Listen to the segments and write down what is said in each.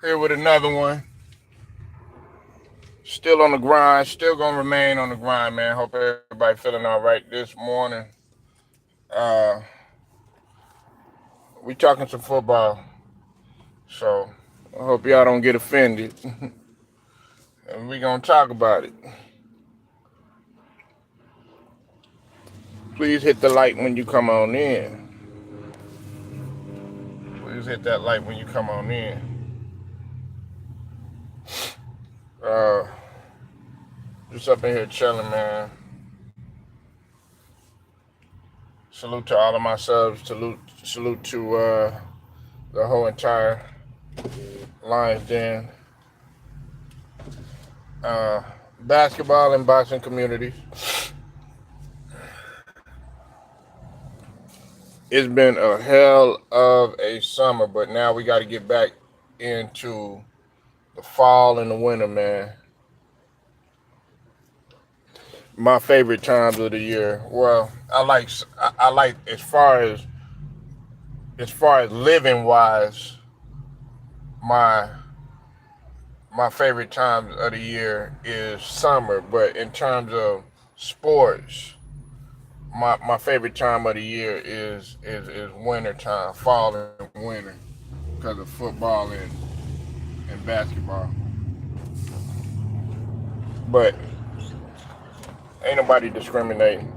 Here with another one. Still on the grind. Still gonna remain on the grind, man. Hope everybody feeling all right this morning. Uh, we talking some football, so I hope y'all don't get offended. And we gonna talk about it. Please hit the like when you come on in. Please hit that like when you come on in. Uh, just up in here chilling, man. Salute to all of my subs. Salute to the whole entire Lions Den uh, basketball and boxing communities. It's been a hell of a summer, but now we got to get back into the fall and the winter, man. My favorite times of the year. Well, I like as far as living wise, my my favorite times of the year is summer. But in terms of sports, my favorite time of the year is winter time, fall and winter, because of football and basketball. But ain't nobody discriminating.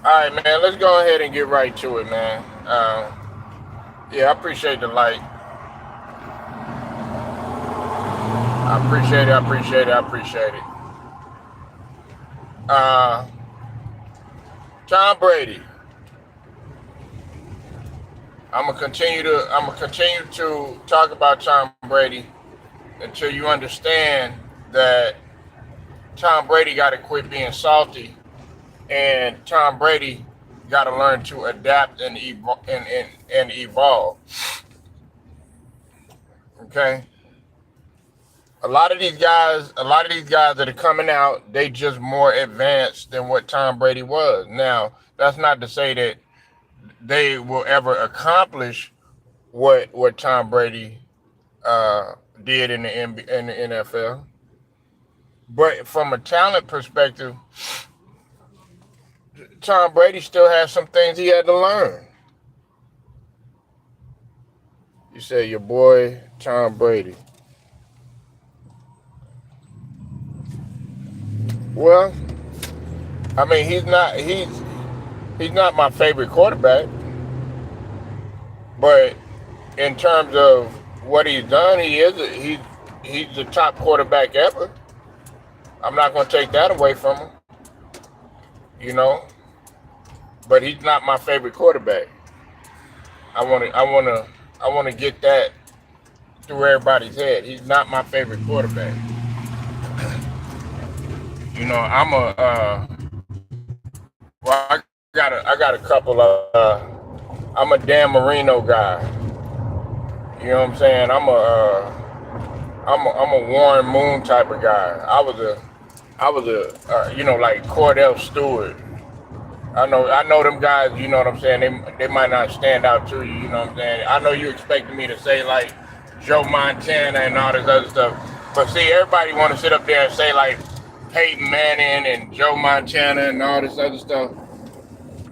All right, man. Let's go ahead and get right to it, man. Yeah, I appreciate the like. I appreciate it. I appreciate it. I appreciate it. Uh, Tom Brady. I'm gonna continue to talk about Tom Brady until you understand that Tom Brady got to quit being salty, and Tom Brady got to learn to adapt and evolve. Okay, a lot of these guys that are coming out, they just more advanced than what Tom Brady was. Now, that's not to say that they will ever accomplish what Tom Brady uh, did in the NFL. But from a talent perspective, Tom Brady still has some things he had to learn. You say your boy Tom Brady. Well, I mean he's not my favorite quarterback, but in terms of what he's done, he's the top quarterback ever. I'm not going to take that away from him, you know. But he's not my favorite quarterback. I want to I want to I want to get that through everybody's head. He's not my favorite quarterback. You know, I got a couple of I'm a Dan Marino guy. You know what I'm saying? I'm a Warren Moon type of guy. I was a like Cordell Stewart. I know them guys. You know what I'm saying? They might not stand out to you. You know what I'm saying? I know you expected me to say like Joe Montana and all this other stuff, but see, everybody want to sit up there and say like Peyton Manning and Joe Montana and all this other stuff.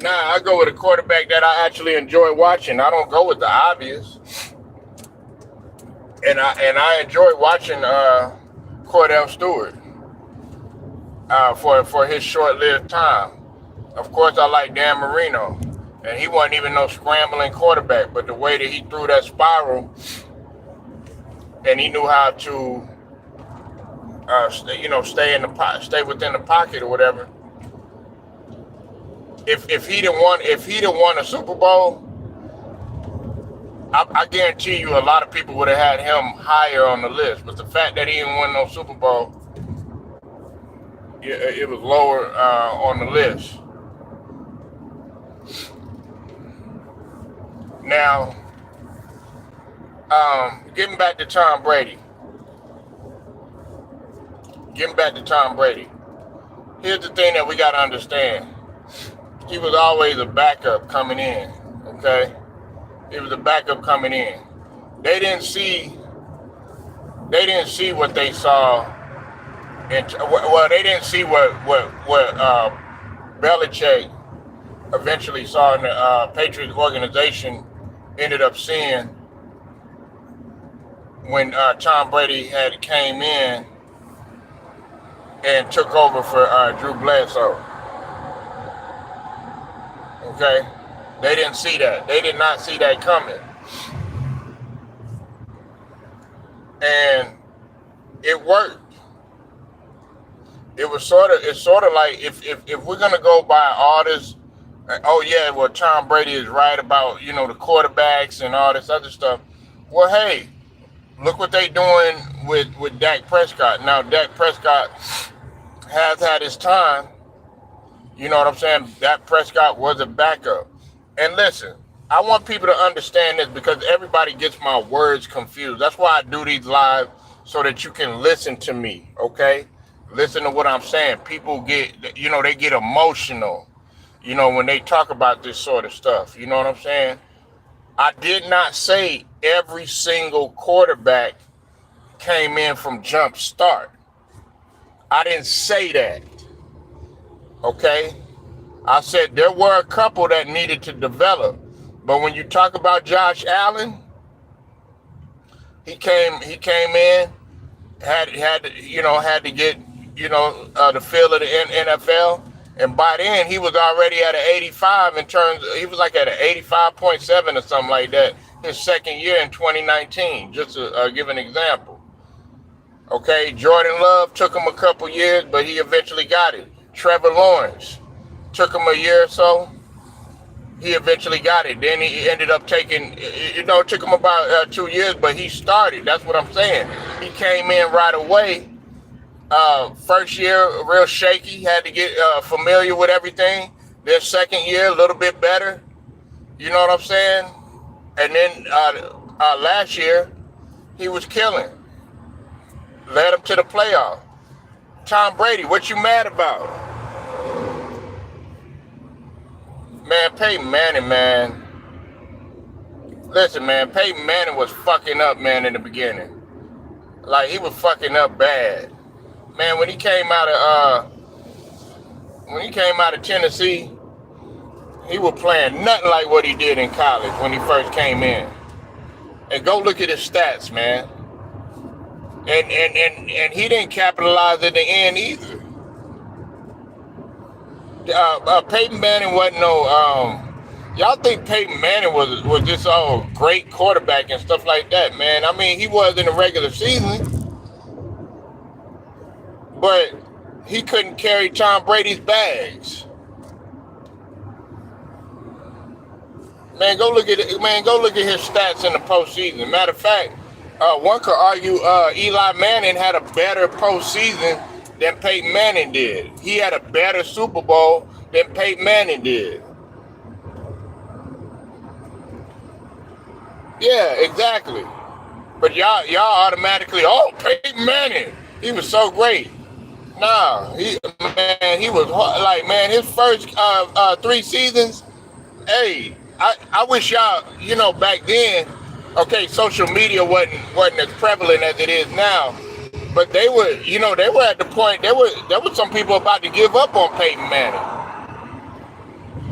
Nah, I go with a quarterback that I actually enjoy watching. I don't go with the obvious, and I enjoy watching Cordell Stewart for his short-lived time. Of course, I like Dan Marino, and he wasn't even no scrambling quarterback, but the way that he threw that spiral, and he knew how to, stay within the pocket or whatever. If he'd have won a Super Bowl, I guarantee you a lot of people would have had him higher on the list. But the fact that he didn't win no Super Bowl, it was lower on the list. Now, getting back to Tom Brady. Getting back to Tom Brady. Here's the thing that we got to understand. He was always a backup coming in, okay? He was a backup coming in. They didn't see what they saw, and they didn't see what Belichick eventually saw in the Patriots organization ended up seeing when Tom Brady had came in and took over for Drew Bledsoe. Okay? They didn't see that. They did not see that coming. And it worked. It's sort of like if we're gonna go by all this, oh yeah, well Tom Brady is right about, you know, the quarterbacks and all this other stuff. Well, hey, look what they doing with Dak Prescott. Now Dak Prescott has had his time. You know what I'm saying? Dak Prescott was a backup. And listen, I want people to understand this because everybody gets my words confused. That's why I do these live, so that you can listen to me, okay? Listen to what I'm saying. People get, you know, they get emotional, you know, when they talk about this sort of stuff. You know what I'm saying? I did not say every single quarterback came in from jump start. I didn't say that, okay? I said there were a couple that needed to develop. But when you talk about Josh Allen, he came in, had to get, you know, the feel of the NFL, and by then he was already at an 85 in terms. He was like at an 85.7 or something like that his second year in 2019. Just to give an example. Okay, Jordan Love took him a couple years, but he eventually got it. Trevor Lawrence took him a year or so. He eventually got it. Then he ended up taking, you know, it took him about 2 years, but he started. That's what I'm saying. He came in right away. First year, real shaky. Had to get familiar with everything. Then second year, a little bit better. You know what I'm saying? And then last year, he was killing. Led him to the playoff. Tom Brady, what you mad about? Man, Peyton Manning, man. Listen, man, Peyton Manning was fucking up, man, in the beginning. Like, he was fucking up bad. Man, when he came out of Tennessee, he was playing nothing like what he did in college when he first came in. And go look at his stats, man. And he didn't capitalize at the end either. Peyton Manning wasn't no. Y'all think Peyton Manning was this great quarterback and stuff like that, man? I mean, he was in the regular season, but he couldn't carry Tom Brady's bags. Man, go look at it. Man, go look at his stats in the postseason. Matter of fact, one could argue Eli Manning had a better postseason than Peyton Manning did. He had a better Super Bowl than Peyton Manning did. Yeah, exactly. But y'all automatically, oh, Peyton Manning, he was so great. Nah, he was like, man, his first 3 seasons. Hey, I wish y'all, you know, back then, okay, social media wasn't as prevalent as it is now. But they were at the point, there were some people about to give up on Peyton Manning.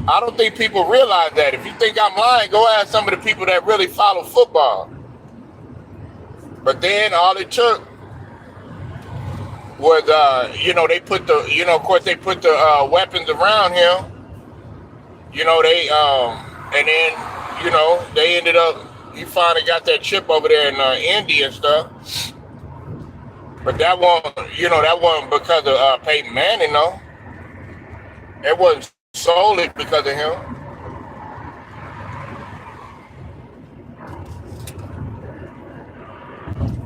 I don't think people realize that. If you think I'm lying, go ask some of the people that really follow football. But then all it took was, they put the weapons around him. You know, and then, they ended up, he finally got that chip over there in Indy and stuff. But that wasn't because of Peyton Manning, though. It wasn't solely because of him.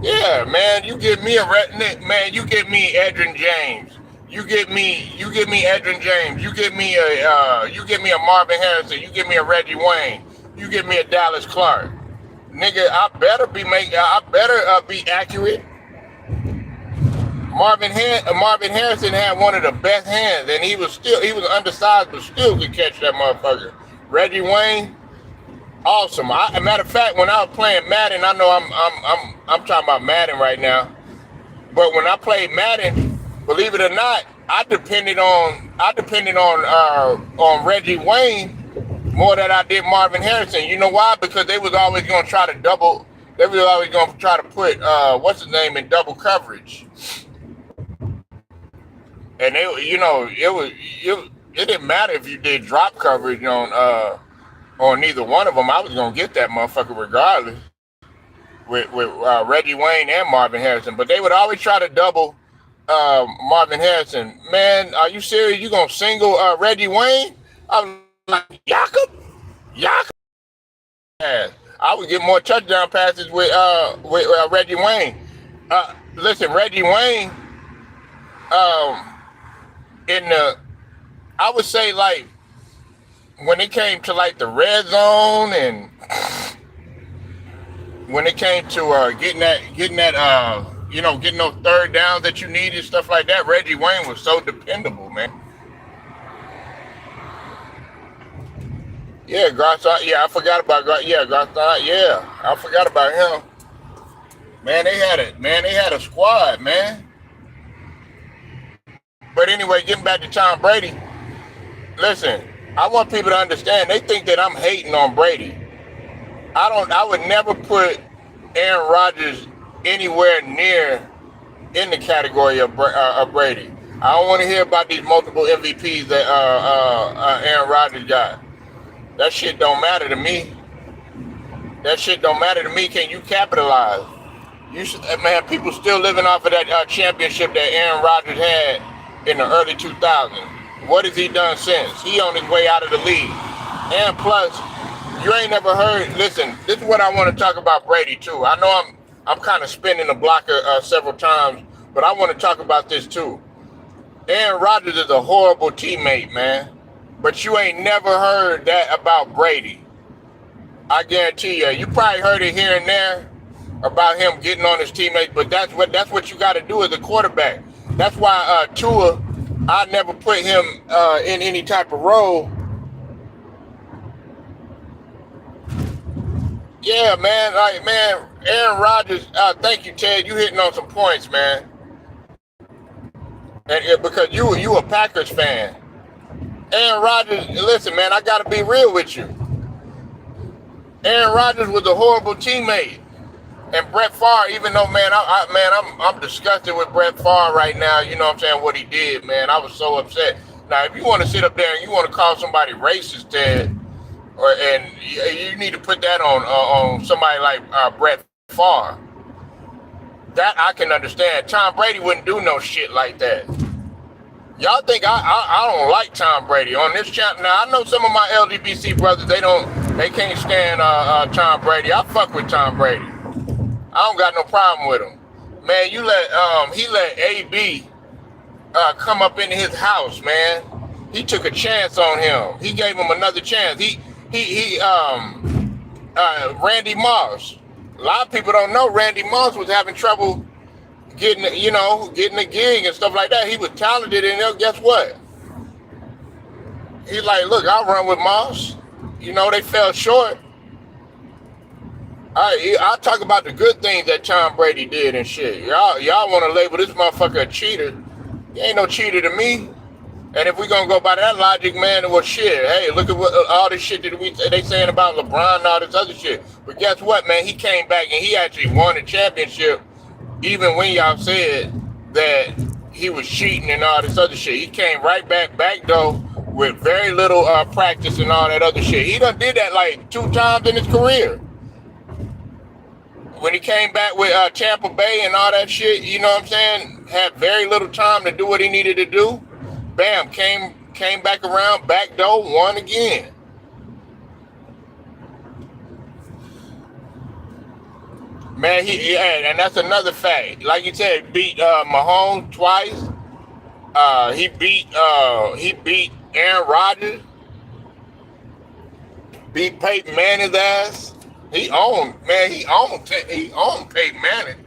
Yeah, man, you give me you give me Edgerrin James. You give me Edgerrin James. You give me a Marvin Harrison. You give me a Reggie Wayne. You give me a Dallas Clark. Nigga, I better be accurate. Marvin Harrison had one of the best hands, and he was undersized, but still could catch that motherfucker. Reggie Wayne, awesome. Matter of fact, when I was playing Madden, I know I'm talking about Madden right now, but when I played Madden, believe it or not, I depended on Reggie Wayne more than I did Marvin Harrison. You know why? Because they was always going to try to double. They was always going to try to put what's his name in double coverage, and it didn't matter if you did drop coverage on neither one of them. I was going to get that motherfucker regardless with Reggie Wayne and Marvin Harrison. But they would always try to double Marvin Harrison. Man, are you serious? You going to single Reggie Wayne? I was like, Jakob? I would get more touchdown passes with Reggie Wayne. Listen, Reggie Wayne, I would say, like, when it came to like the red zone and when it came to getting those third downs that you needed, stuff like that, Reggie Wayne was so dependable, man. Yeah, Garcon. Yeah, I forgot about Garcon. Yeah, I forgot about him. Man, they had a squad, man. But anyway, getting back to Tom Brady. Listen, I want people to understand. They think that I'm hating on Brady. I would never put Aaron Rodgers anywhere near in the category of Brady. I don't want to hear about these multiple MVPs that Aaron Rodgers got. That shit don't matter to me. Can you capitalize? Man, people still living off of that championship that Aaron Rodgers had in the early 2000s. What has he done since? He on his way out of the league. And plus, you ain't never heard. Listen, this is what I want to talk about Brady too. I know I'm kind of spinning the block several times, but I want to talk about this too. Aaron Rodgers is a horrible teammate, man. But you ain't never heard that about Brady. I guarantee you. You probably heard it here and there about him getting on his teammates, but that's what you got to do as a quarterback. That's why Tua, I never put him in any type of role. Yeah, man. Like, man, Aaron Rodgers. Thank you, Ted. You hitting on some points, man. And because you a Packers fan. Aaron Rodgers, listen, man, I gotta be real with you. Aaron Rodgers was a horrible teammate, and Brett Favre. Even though, man, I'm disgusted with Brett Favre right now. You know what I'm saying? What he did, man, I was so upset. Now, if you want to sit up there and you want to call somebody racist, Ted, and you need to put that on somebody like Brett Favre. That I can understand. Tom Brady wouldn't do no shit like that. Y'all think I don't like Tom Brady on this channel? Now I know some of my LGBT brothers they can't stand Tom Brady. I fuck with Tom Brady. I don't got no problem with him. Man, he let AB come up into his house, man. He took a chance on him. He gave him another chance. Randy Moss. A lot of people don't know Randy Moss was having trouble getting a gig and stuff like that. He was talented, and guess what? He's like, look, I'll run with Moss. They fell short. I'll talk about the good things that Tom Brady did and shit. Y'all want to label this motherfucker a cheater. He ain't no cheater to me. And if we gonna go by that logic, man, well, shit. Hey, look at what all this shit that they saying about LeBron and all this other shit. But guess what, man? He came back and he actually won the championship. Even when y'all said that he was cheating and all this other shit, he came right back though with very little practice and all that other shit. He done did that like 2 times in his career. When he came back with Tampa Bay and all that shit, you know what I'm saying? Had very little time to do what he needed to do. Bam, came back around, back door, won again. Man, and that's another fact. Like you said, beat Mahomes twice. He beat Aaron Rodgers. Beat Peyton Manning's ass. He owned Peyton Manning.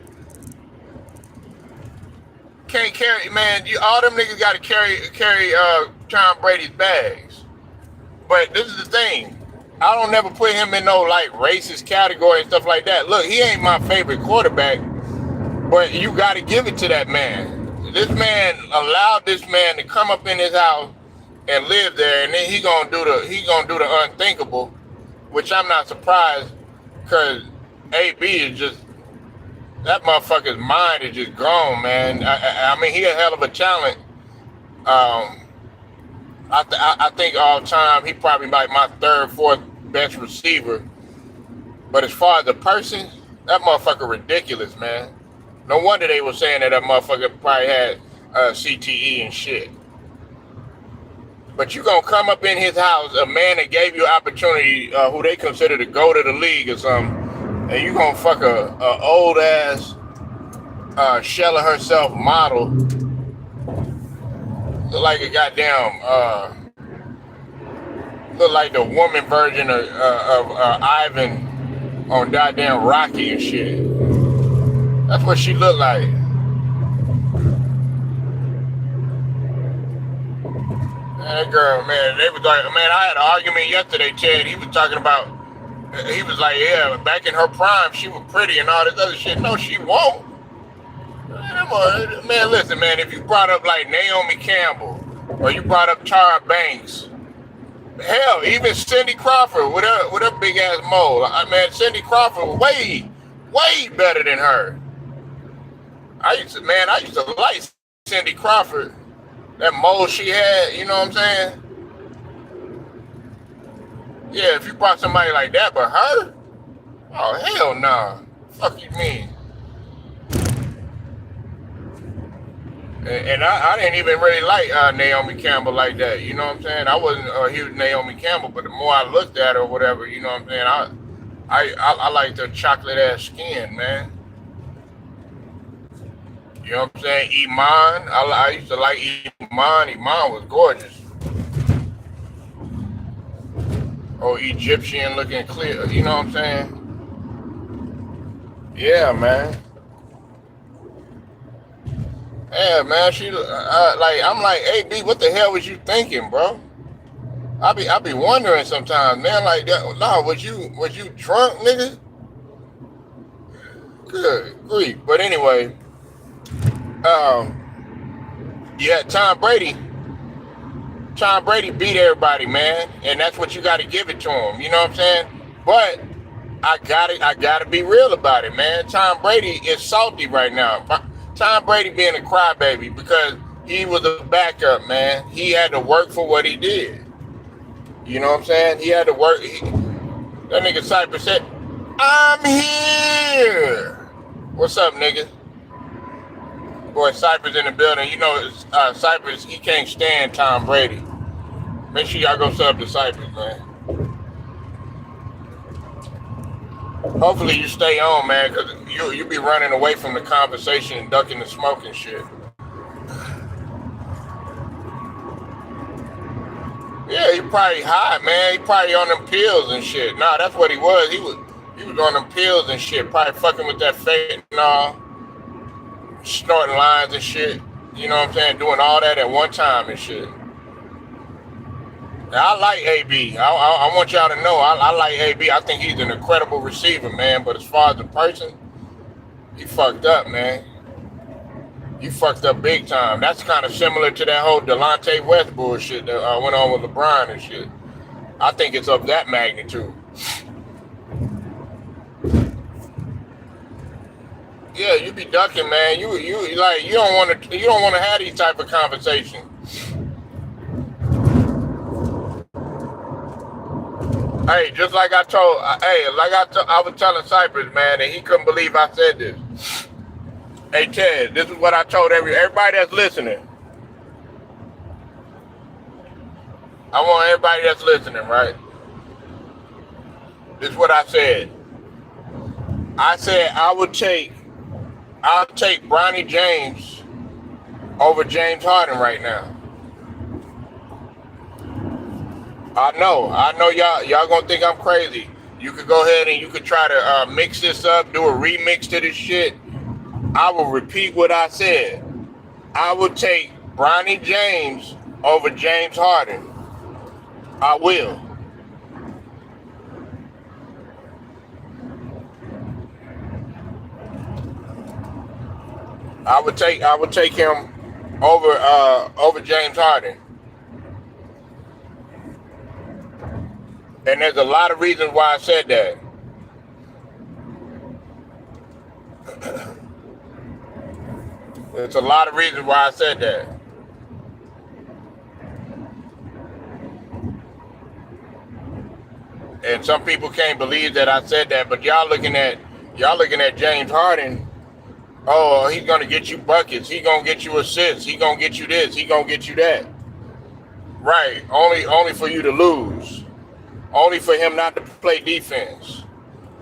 can't carry, man. All them niggas got to carry Tom Brady's bags. But this is the thing. I don't never put him in no like racist category and stuff like that. Look, he ain't my favorite quarterback, but you got to give it to that man. This man allowed this man to come up in his house and live there, and then he gonna do the unthinkable, which I'm not surprised, cause AB is just, that motherfucker's mind is just gone, man. I mean, he a hell of a talent. I think all time he probably like my third, fourth best receiver. But as far as the person, that motherfucker ridiculous, man. No wonder they were saying that motherfucker probably had CTE and shit. But you gonna come up in his house, a man that gave you opportunity, who they consider to go to the league or something, and you gonna fuck a old ass shell of herself model, look like a goddamn look like the woman version of Ivan on goddamn Rocky and shit. That's what she looked like. That girl, man, they was like, man, I had an argument yesterday, Ted. He was talking about, he was like, yeah, back in her prime, she was pretty and all this other shit. No, she won't. Man, listen, man, if you brought up like Naomi Campbell or you brought up Tara Banks, hell, even Cindy Crawford with her big ass mole. Man, Cindy Crawford way better than her. I used to like Cindy Crawford. That mole she had, you know what I'm saying? Yeah, if you brought somebody like that, but her? Oh, hell nah. Fuck you mean? And I didn't even really like Naomi Campbell like that, you know what I'm saying? I wasn't a huge Naomi Campbell, but the more I looked at her or whatever, you know what I'm saying? I liked her chocolate ass skin, man. You know what I'm saying? Iman, I used to like Iman. Iman was gorgeous. Oh, Egyptian looking clear, you know what I'm saying? Yeah, man. Yeah, man, she I'm like, hey, B, what the hell was you thinking, bro? I be wondering sometimes, man, like, nah, was you drunk, nigga? Good grief. But anyway, yeah, Tom Brady beat everybody, man, and that's what you got to give it to him. You know what I'm saying? But I gotta be real about it, man. Tom Brady is salty right now. Tom Brady being a crybaby because he was a backup, man. He had to work for what he did. You know what I'm saying? He had to work. That nigga Cypress said, "I'm here." What's up, nigga? Boy, Cypress in the building. You know, Cypress, he can't stand Tom Brady. Make sure y'all go sub to Cypress, man. Hopefully you stay on, man, because you be running away from the conversation and ducking the smoke and shit. Yeah, he probably high, man. He probably on them pills and shit. Nah, that's what he was. He was on them pills and shit. Probably fucking with that fentanyl, snorting lines and shit. You know what I'm saying? Doing all that at one time and shit. Now, I like AB. I want y'all to know I like AB. I think he's an incredible receiver, man. But as far as the person, he fucked up, man. He fucked up big time. That's kind of similar to that whole Delonte West bullshit that went on with LeBron and shit. I think it's of that magnitude. Yeah, you be ducking, man. You don't want to have these type of conversations. Hey, just like I was telling Cypress, man, and he couldn't believe I said this. Hey, Ted, this is what I told everybody that's listening. I want everybody that's listening, right? This is what I said. I said I'll take Bronny James over James Harden right now. I know y'all gonna think I'm crazy. You could go ahead and you could try to mix this up, do a remix to this shit. I will repeat what I said. I would take Bronny James over James Harden. I will. I would take him over James Harden. And there's a lot of reasons why I said that. There's a lot of reasons why I said that. And some people can't believe that I said that, but y'all looking at James Harden. Oh, he's gonna get you buckets. He gonna get you assists. He gonna get you this. He gonna get you that. Right. Only for you to lose. Only for him not to play defense.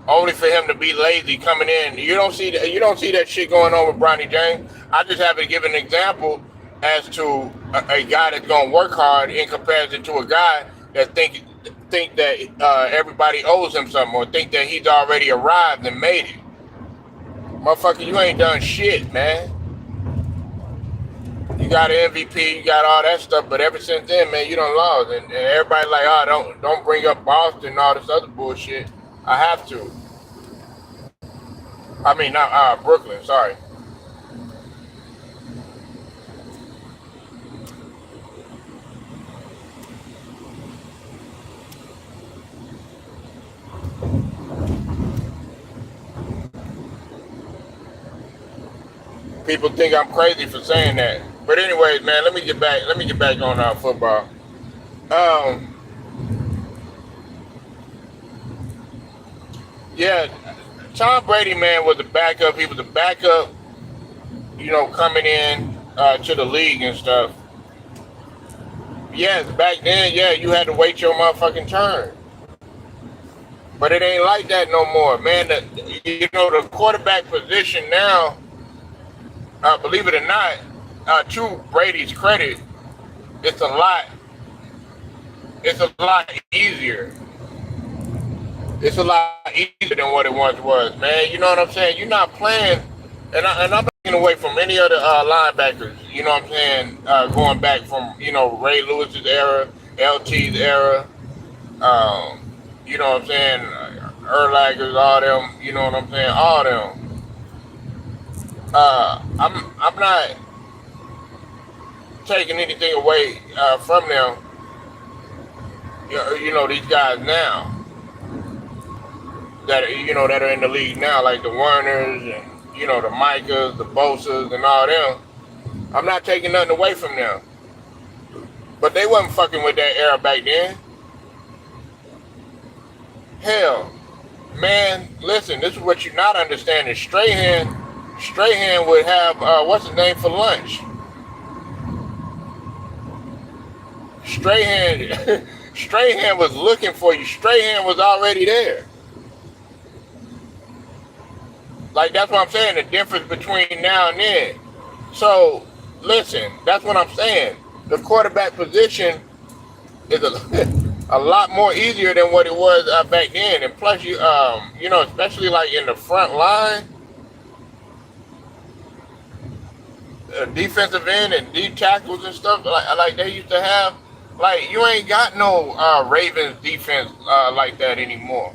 Only for him to be lazy coming in. You don't see that. You don't see that shit going on with Bronny James. I just have to give an example as to a guy that's gonna work hard in comparison to a guy that think that everybody owes him something or think that he's already arrived and made it. Motherfucker, you ain't done shit, man. You got an MVP, you got all that stuff, but ever since then, man, you done lost. And everybody like, oh, don't bring up Boston and all this other bullshit. I have to. I mean, not Brooklyn, sorry. People think I'm crazy for saying that. But anyways, man, let me get back on football. Um, yeah, Tom Brady, man, was a backup. He was a backup, coming in to the league and stuff. Yes, back then, yeah, you had to wait your motherfucking turn. But it ain't like that no more, man. The quarterback position now, believe it or not, to Brady's credit, it's a lot. It's a lot easier. It's a lot easier than what it once was, man. You know what I'm saying? You're not playing, and I'm not taking away from any other linebackers. You know what I'm saying? Going back from Ray Lewis's era, LT's era. Um, you know what I'm saying? Erlagers, all them. You know what I'm saying? All them. I'm not taking anything away from them. These guys now that are in the league now, like the Werners and the Micahs, the Bosas, and all them. I'm not taking nothing away from them, but they wasn't fucking with that era back then. Hell, man, listen, this is what you're not understanding. Strahan would have what's his name for lunch. Strahan, Strahan was looking for you. Strahan was already there. Like, that's what I'm saying, the difference between now and then. So, listen, that's what I'm saying. The quarterback position is a lot more easier than what it was back then. And plus, especially like in the front line, defensive end and deep tackles and stuff like they used to have. Like, you ain't got no Ravens defense like that anymore.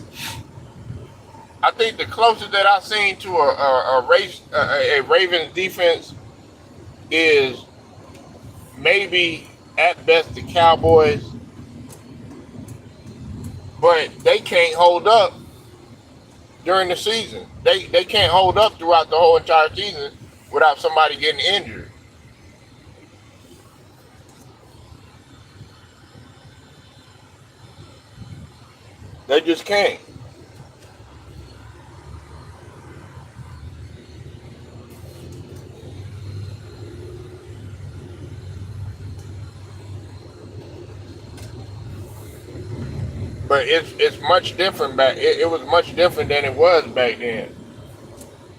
I think the closest that I've seen to a Ravens defense is maybe at best the Cowboys, but they can't hold up during the season. They can't hold up throughout the whole entire season without somebody getting injured. They just can't. But it's much different back. It was much different than it was back then.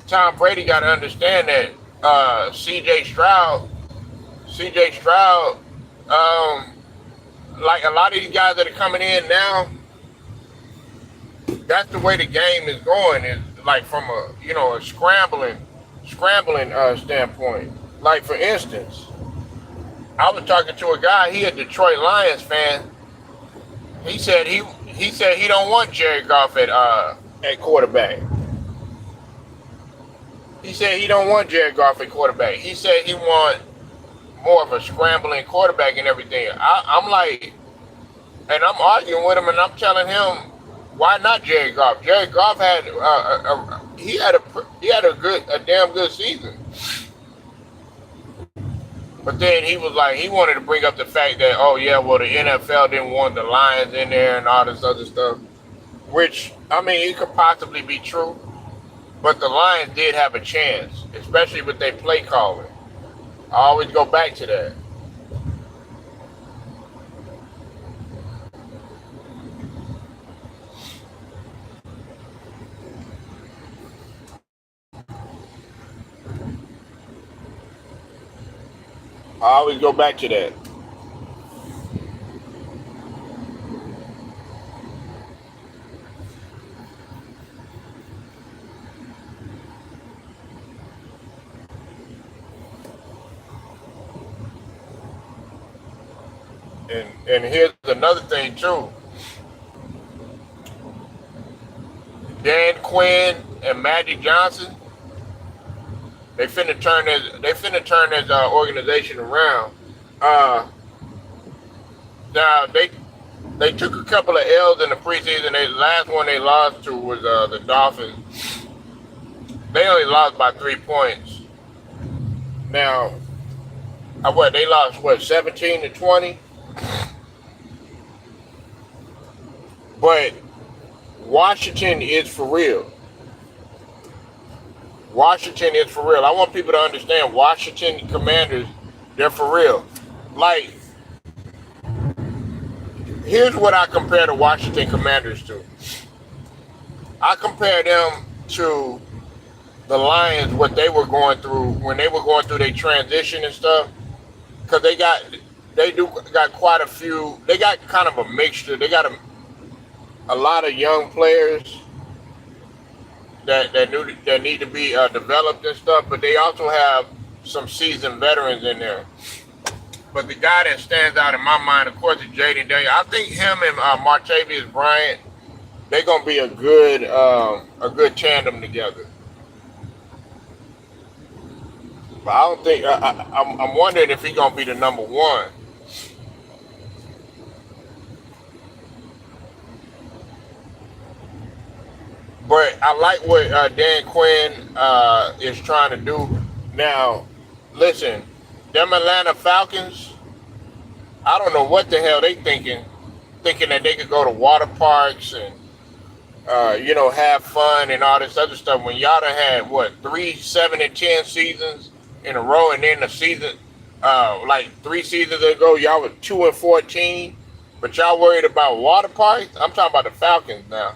Tom Brady got to understand that C.J. Stroud, um, like a lot of these guys that are coming in now, that's the way the game is going. Is like from a scrambling standpoint. Like for instance, I was talking to a guy. He a Detroit Lions fan. He said he don't want Jared Goff at quarterback. He said he don't want Jared Goff at quarterback. He said he want more of a scrambling quarterback and everything. I'm like, and I'm arguing with him, and I'm telling him, why not Jared Goff? Jared Goff had a damn good season. But then he was like, he wanted to bring up the fact that, oh yeah, well the NFL didn't want the Lions in there and all this other stuff, which I mean it could possibly be true, but the Lions did have a chance, especially with their play calling. I always go back to that. I always go back to that. And here's another thing too. Dan Quinn and Magic Johnson, they finna turn this organization around. Uh, Now they took a couple of L's in the preseason. The last one they lost to was the Dolphins. They only lost by 3 points. Now, what they lost 17-20, but Washington is for real. Washington is for real. I want people to understand Washington Commanders, they're for real. Like, here's what I compare the Washington Commanders to. I compare them to the Lions, what they were going through when they were going through their transition and stuff. Because they got quite a few. They got kind of a mixture. They got a lot of young players that need to be developed and stuff. But they also have some seasoned veterans in there. But the guy that stands out in my mind, of course, is Jaden Daniels. I think him and Martavius Bryant, they're gonna be a good tandem together. But I don't think I'm wondering if he's gonna be the number one. But I like what Dan Quinn is trying to do. Now, listen, them Atlanta Falcons, I don't know what the hell they thinking that they could go to water parks and have fun and all this other stuff when y'all done had what 3 7 and 10 seasons in a row, and then the season like 3 seasons ago y'all were 2 and 14, but y'all worried about water parks. I'm talking about the Falcons now.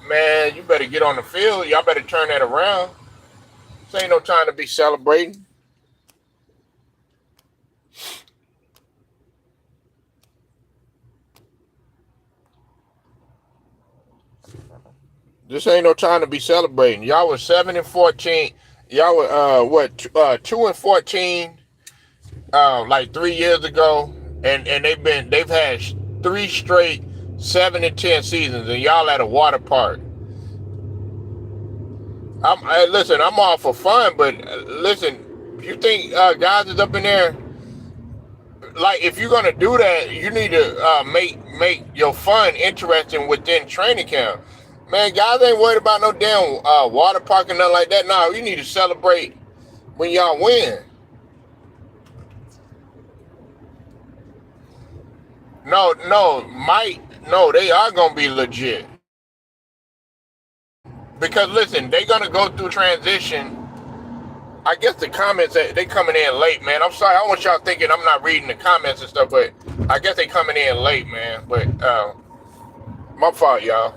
Man, you better get on the field. Y'all better turn that around. This ain't no time to be celebrating. This ain't no time to be celebrating. Y'all was 7 and 14. Y'all were 2 and 14 like 3 years ago, and they've had 3 straight 7 and 10 seasons, and y'all at a water park. Listen, I'm all for fun, but listen, you think guys is up in there? Like, if you're gonna do that, you need to make your fun interesting within training camp. Man, guys ain't worried about no damn water park and nothing like that. No, you need to celebrate when y'all win. No, they are gonna be legit because listen, they gonna go through transition. I guess the comments they coming in late, man. I'm sorry. I don't want y'all thinking I'm not reading the comments and stuff, but I guess they coming in late, man. But my fault, y'all.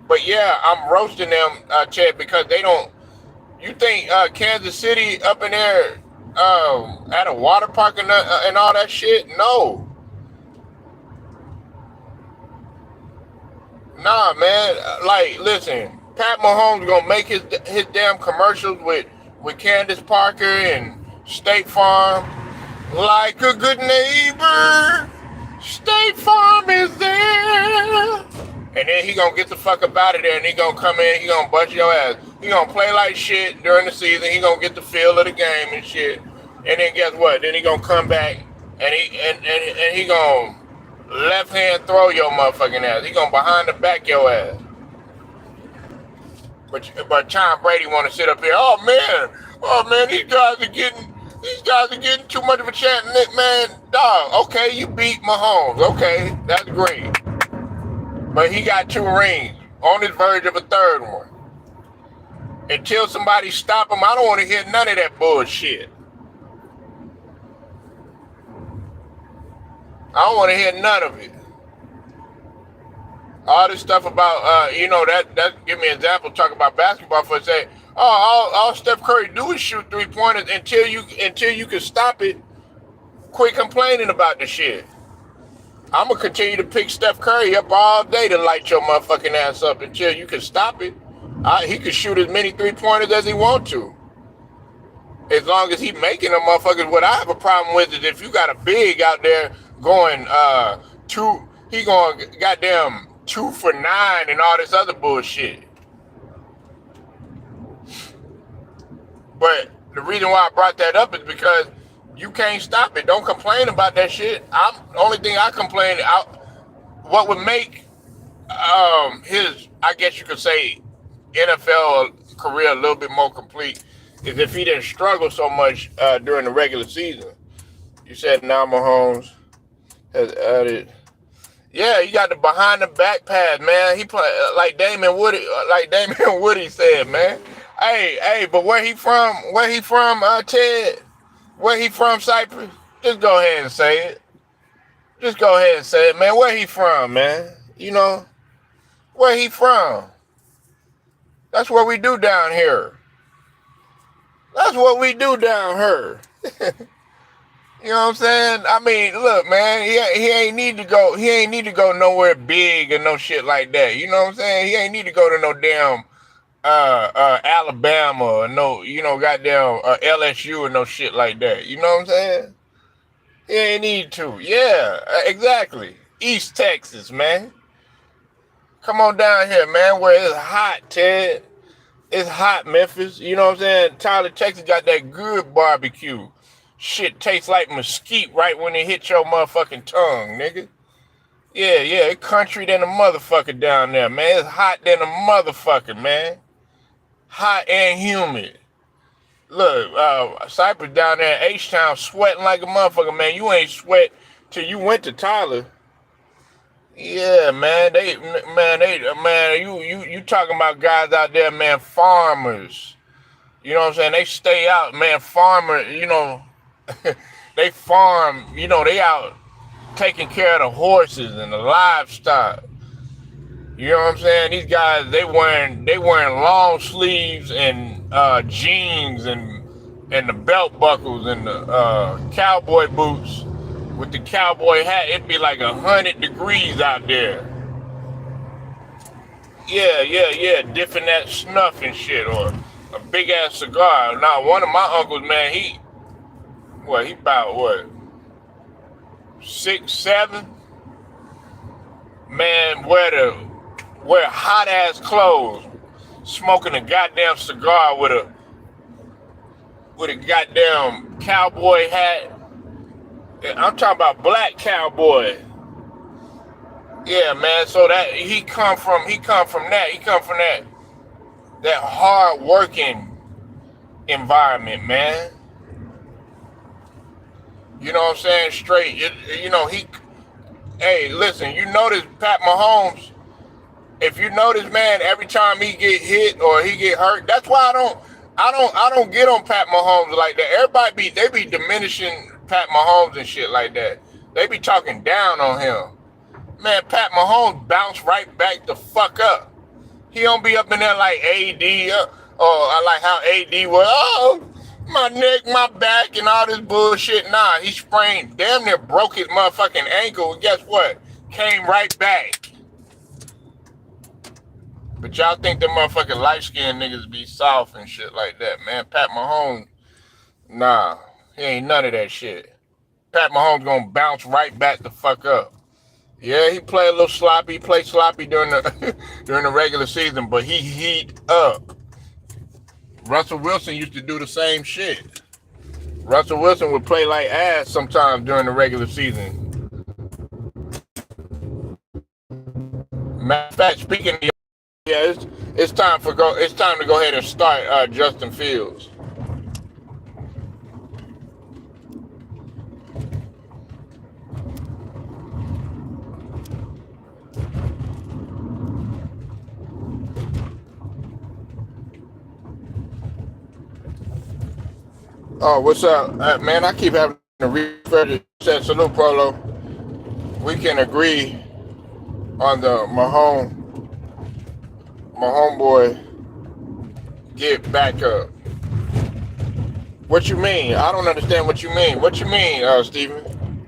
But yeah, I'm roasting them, Chad, because they don't. You think Kansas City up in there at a water park and all that shit? No, nah, man. Like, listen, Pat Mahomes gonna make his damn commercials with with Candace Parker and State Farm. Like a good neighbor, State Farm is there. And then he gonna get the fuck up out of there and he gonna come in, he gonna bust your ass. He gonna play like shit during the season, he gonna get the feel of the game and shit. And then guess what? Then he gonna come back and he gonna left hand throw your motherfucking ass. He gonna behind the back your ass. But Tom Brady wanna sit up here, oh man, these guys are getting too much of a chance, man. Dog, okay, you beat Mahomes. Okay, that's great. But he got 2 rings on his verge of a 3rd one. Until somebody stop him, I don't want to hear none of that bullshit. I don't want to hear none of it. All this stuff about, that give me an example, talk about basketball for a second. All Steph Curry do is shoot 3-pointers until you can stop it. Quit complaining about the shit. I'm gonna continue to pick Steph Curry up all day to light your motherfucking ass up until you can stop it. He can shoot as many 3-pointers as he want to, as long as he making them motherfuckers. What I have a problem with is if you got a big out there going he going goddamn 2 for 9 and all this other bullshit. But the reason why I brought that up is because you can't stop it. Don't complain about that shit. Only thing I complain what would make his, I guess you could say, NFL career a little bit more complete is if he didn't struggle so much during the regular season. You said now Mahomes has added. Yeah, he got the behind the back pass, man. He play like Damon Woody said, man. Hey, but where he from, Ted? Where he from, Cypress? Just go ahead and say it. Just go ahead and say it, man. Where he from, man? You know, where he from? That's what we do down here. That's what we do down here. You know what I'm saying? I mean, look, man, he ain't need to go nowhere big or no shit like that. You know what I'm saying? He ain't need to go to no damn Alabama or no, goddamn LSU or no shit like that. You know what I'm saying? He ain't need to. Yeah, exactly. East Texas, man. Come on down here, man, where it's hot, Ted. It's hot, Memphis. You know what I'm saying? Tyler, Texas got that good barbecue. Shit tastes like mesquite right when it hits your motherfucking tongue, nigga. Yeah, it's country than a motherfucker down there, man. It's hot than a motherfucker, man. Hot and humid. Look, Cypress down there in H-Town sweating like a motherfucker, man. You ain't sweat till you went to Tyler. Yeah, man. You talking about guys out there, man, farmers. You know what I'm saying? They stay out, man, farmer, they farm, they out taking care of the horses and the livestock. You know what I'm saying? These guys, they wearing long sleeves and jeans and the belt buckles and the cowboy boots with the cowboy hat. It'd be like 100 degrees out there. Yeah, dipping that snuff and shit or a big ass cigar. Now, one of my uncles, man, he about 6, 7? Man, wear hot ass clothes, smoking a goddamn cigar with a goddamn cowboy hat. I'm talking about black cowboy. Yeah, man. So that he come from that hard working environment, man. You know what I'm saying? Straight. Hey, listen. You notice Pat Mahomes. If you notice, man, every time he get hit or he get hurt, that's why I don't get on Pat Mahomes like that. Everybody they be diminishing Pat Mahomes and shit like that. They be talking down on him. Man, Pat Mahomes bounced right back the fuck up. He don't be up in there like AD or like how AD was. My neck, my back, and all this bullshit. Nah, he sprained, damn near broke his motherfucking ankle. And guess what? Came right back. But y'all think them motherfucking light skinned niggas be soft and shit like that, man. Pat Mahomes, nah, he ain't none of that shit. Pat Mahomes gonna bounce right back the fuck up. Yeah, he play a little sloppy. He play sloppy during the during the regular season, but he heat up. Russell Wilson used to do the same shit. Russell Wilson would play like ass sometimes during the regular season. Matter of fact, speaking of, yeah, it's time to go ahead and start Justin Fields. Oh, what's up, man? I keep having to refresh it. Said salute, Polo. We can agree on the my homeboy get back up. What you mean? I don't understand what you mean. What you mean, Steven?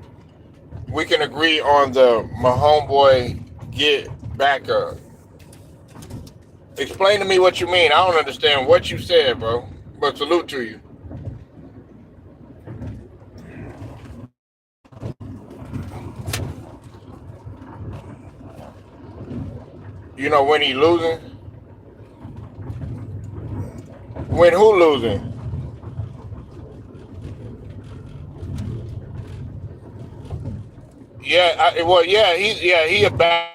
We can agree on the my homeboy get back up. Explain to me what you mean. I don't understand what you said, bro. But salute to you. You know when he losing? When who losing? He a bad.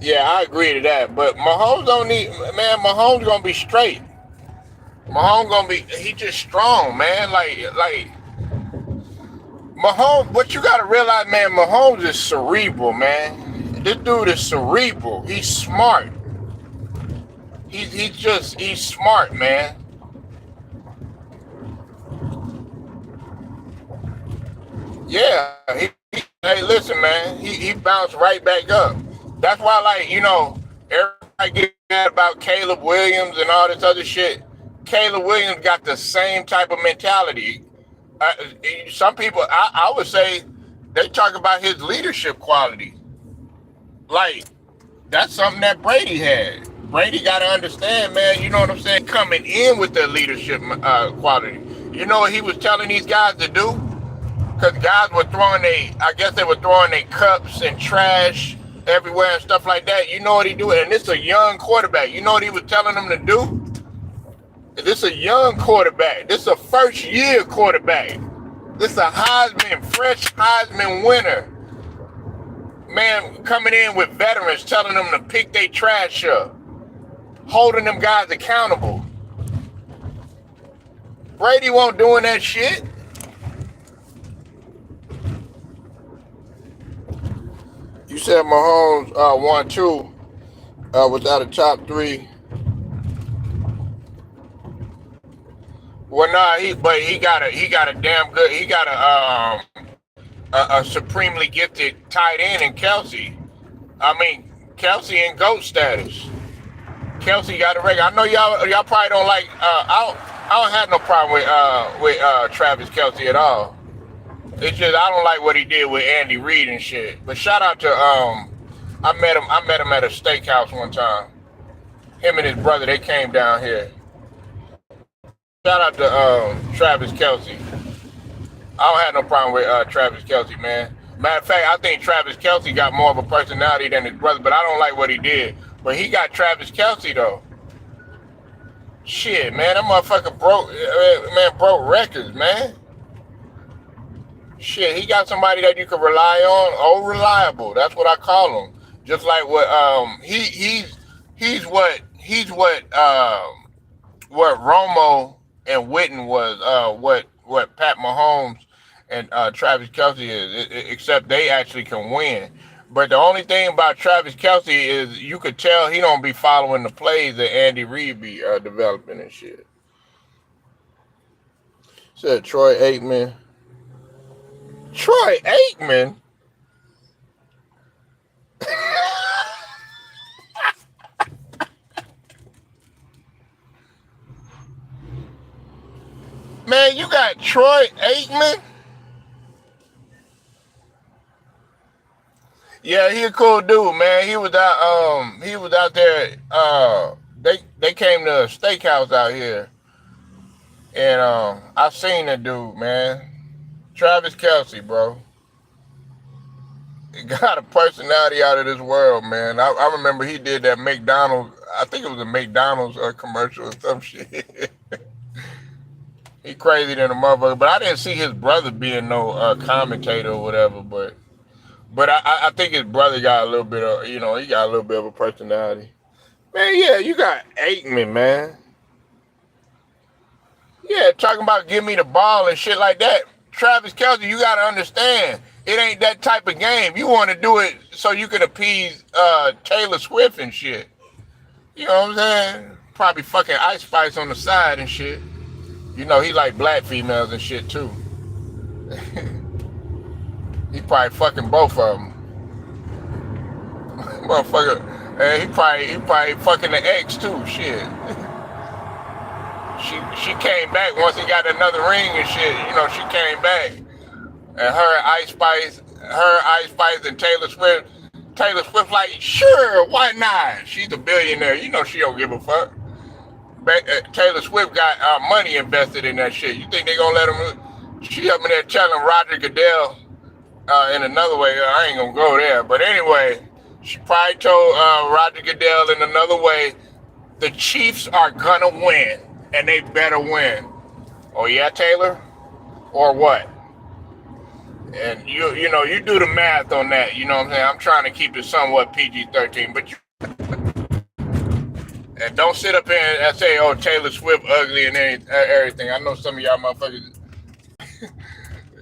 Yeah, I agree to that. But Mahomes don't need, man. Mahomes gonna be straight. Mahomes gonna be. He just strong, man. Like Mahomes. What you gotta realize, man. Mahomes is cerebral, man. This dude is cerebral. He's smart. He's smart, man. Yeah. Hey, listen, man. He bounced right back up. That's why, like, everybody get mad about Caleb Williams and all this other shit. Caleb Williams got the same type of mentality. Uh, some people, I would say, they talk about his leadership quality. Like, that's something that Brady had. Brady got to understand, man. You know what I'm saying? Coming in with the leadership quality. You know what he was telling these guys to do? Because guys were I guess they were throwing their cups and trash everywhere and stuff like that. You know what he do? And this is a young quarterback. You know what he was telling them to do? This is a young quarterback. This is a first year quarterback. This is a fresh Heisman winner. Man, coming in with veterans, telling them to pick their trash up, holding them guys accountable. Brady won't doing that shit. You said Mahomes won two without a top three. Well, nah, he got a damn good. He got a supremely gifted tight end in Kelsey. I mean, Kelsey in GOAT status. Kelsey got a record. I know y'all probably don't like. I don't have no problem with Travis Kelsey at all. It's just I don't like what he did with Andy Reid and shit. But shout out to I met him at a steakhouse one time. Him and his brother, they came down here. Shout out to Travis Kelsey. I don't have no problem with Travis Kelsey, man. Matter of fact, I think Travis Kelsey got more of a personality than his brother, but I don't like what he did. But he got Travis Kelsey though. Shit, man, that motherfucker broke records, man. Shit, he got somebody that you can rely on. Oh, reliable. That's what I call him. Just like what he's what Romo and Witten was. What Pat Mahomes and Travis Kelsey is. Except they actually can win. But the only thing about Travis Kelsey is you could tell he don't be following the plays that Andy Reid be developing and shit. Said Troy Aikman. Troy Aikman? Man, you got Troy Aikman? Yeah, he a cool dude, man. He was out there. They came to a steakhouse out here, and I seen that dude, man. Travis Kelsey, bro. He got a personality out of this world, man. I remember he did that McDonald's. I think it was a McDonald's commercial or some shit. He crazy than a motherfucker, but I didn't see his brother being no commentator or whatever. But I think his brother got a little bit of, he got a little bit of a personality. Man, yeah, you got Aikman, man. Yeah, talking about give me the ball and shit like that. Travis Kelsey, you got to understand, it ain't that type of game. You want to do it so you can appease Taylor Swift and shit. You know what I'm saying? Probably fucking Ice Spice on the side and shit. You know, he like black females and shit too. He probably fucking both of them. Motherfucker. And he probably fucking the ex too, shit. She came back once he got another ring and shit. You know, she came back. And Ice Spice and Taylor Swift like, sure, why not? She's a billionaire. You know she don't give a fuck. Taylor Swift got money invested in that shit. You think they gonna let him? She up in there telling Roger Goodell in another way. I ain't gonna go there, but anyway, she probably told Roger Goodell in another way, the Chiefs are gonna win, and they better win. Oh yeah, Taylor, or what? And you do the math on that. You know what I'm saying? I'm trying to keep it somewhat PG-13, but and don't sit up here and say, oh, Taylor Swift ugly and everything. I know some of y'all motherfuckers,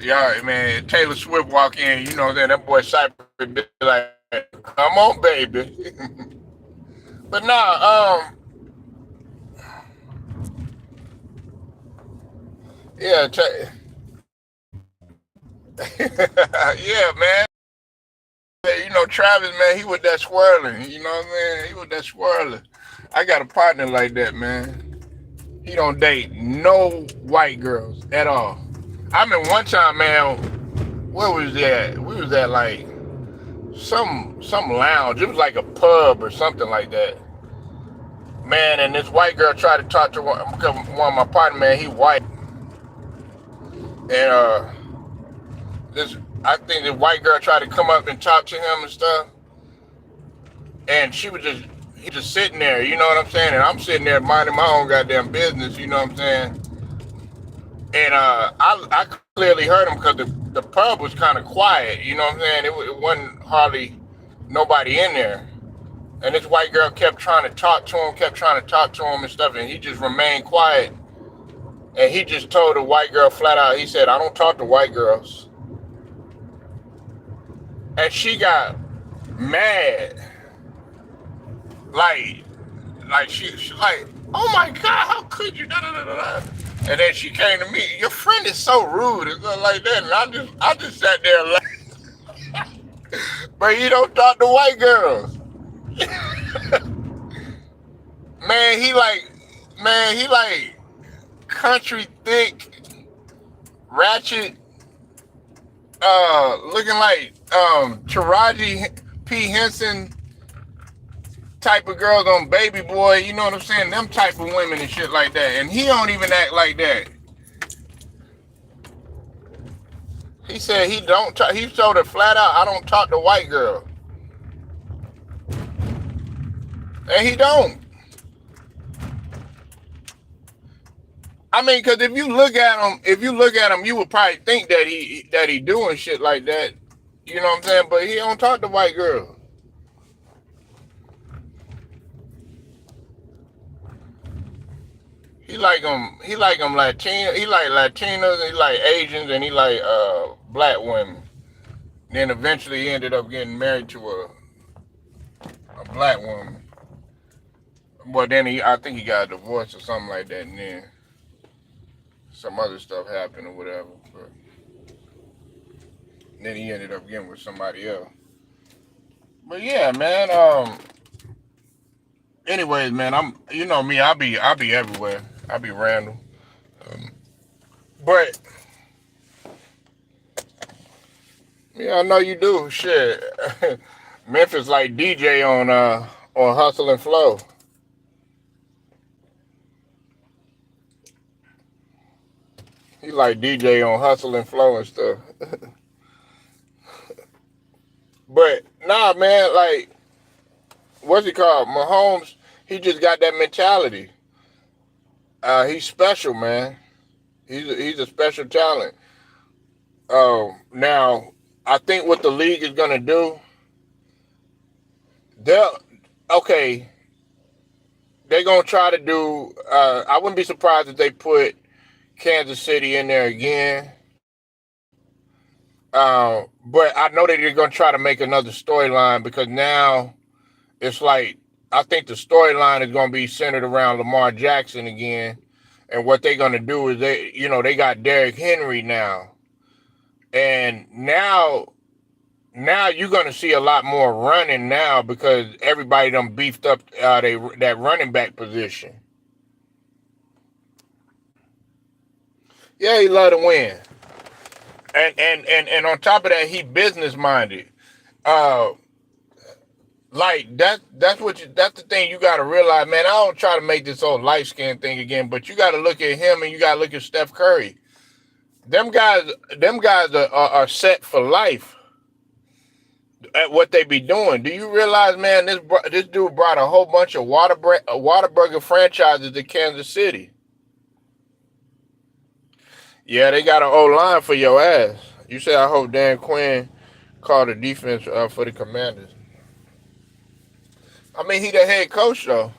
y'all, man, Taylor Swift walk in, you know what I'm saying? That boy Cypher be like, come on, baby. But nah, yeah, yeah, man. You know, Travis, man, he was that swirling. You know what I mean? He was that swirling. I got a partner like that, man. He don't date no white girls at all. I mean, one time, man, where was that? We was at like some lounge. It was like a pub or something like that. Man, and this white girl tried to talk to one of my partner, man, he white. And I think the white girl tried to come up and talk to him and stuff. And he just sitting there, you know what I'm saying? And I'm sitting there minding my own goddamn business, you know what I'm saying? And I clearly heard him because the pub was kind of quiet, you know what I'm saying? It wasn't hardly nobody in there. And this white girl kept trying to talk to him and stuff, and he just remained quiet. And he just told the white girl flat out, he said, I don't talk to white girls. And she got mad. Like she like, oh my God, how could you? Da, da, da, da. And then she came to me, your friend is so rude and stuff like that. And I just sat there and laughed. But you don't talk to white girls. Man, he like country thick, ratchet, looking like Taraji P. Henson type of girls on Baby Boy, you know what I'm saying? Them type of women and shit like that. And he don't even act like that. He said he don't talk, he told her flat out, I don't talk to white girls. And he don't. I mean, because if you look at him, you would probably think that he doing shit like that. You know what I'm saying? But he don't talk to white girls. He like them Latina. He like Latinas. He like Asians, and he like black women. Then eventually he ended up getting married to a black woman. But then I think he got a divorce or something like that, and then some other stuff happened or whatever. But then he ended up getting with somebody else. But yeah, man. Anyways, man, you know me, I'll be everywhere. I'll be random. But yeah, I know you do. Shit. Memphis like DJ on Hustle and Flow. He like DJ on Hustle and Flow and stuff. But nah, man, like what's he called? Mahomes. He just got that mentality. He's special, man. He's a special talent. Now I think what the league is gonna do, they'll okay. They're gonna try to do. I wouldn't be surprised if they put Kansas City in there again. But I know that they're gonna try to make another storyline because now it's like I think the storyline is gonna be centered around Lamar Jackson again. And what they're gonna do is they got Derrick Henry now, and now you're gonna see a lot more running now because everybody done beefed up that running back position. Yeah, he love to win, and on top of that, he business minded. Uh, like that's the thing you gotta realize, man. I don't try to make this old light skin thing again, but you gotta look at him and you gotta look at Steph Curry. Them guys, them guys are set for life at what they be doing. Do you realize, man? This dude brought a whole bunch of Whataburger franchises to Kansas City. Yeah, they got an old line for your ass. You say I hope Dan Quinn called the defense for the Commanders. I mean, he the head coach though.